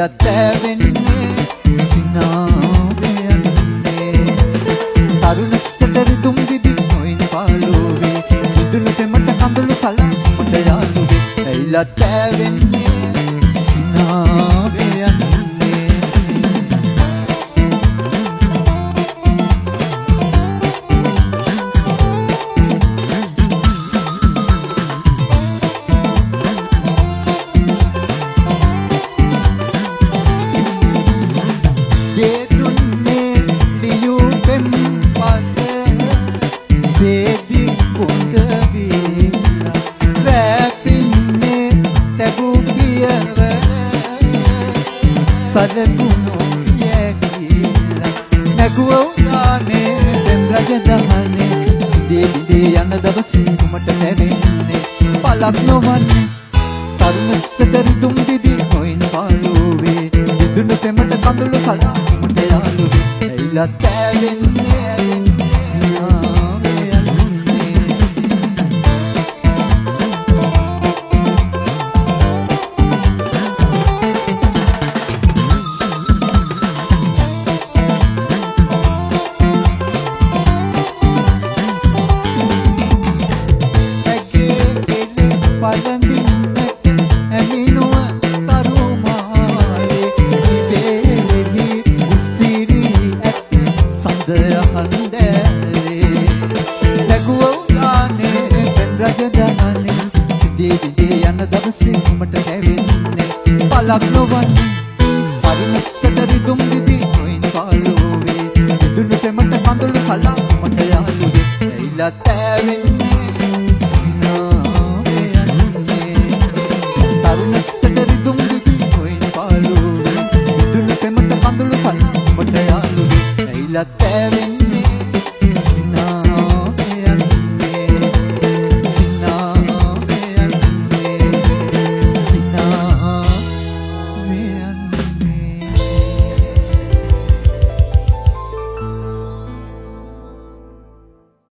ඇයිලා තැවෙන්නේ සිනාවයන්නේ තරුණ ස්තර දුම් දිදි නොයින් පාලුවේ විදුලු පෙමට කඳුළු සලා මට යාළුවේ ඇයිලා තැවෙන්නේ සිනාවයන්නේ සලකුණු යැකිලා නැගුවෝනේ දෙම් රජදහනේ සිදේ බිදේ යන දවසේ කුමට නැවෙන්නේ පලක් නොවන්නේ තරුණ ස්තර දුම් දිදි නොයින් පාළුවේ විදුලු පෙමට කඳුළු සලා කුමට යාළුවේ ඇයිලා තැවෙන්නේ සිදේ විදේ යන දවසේ කුමට හැවෙන්නේ පලක් නොවන්නේ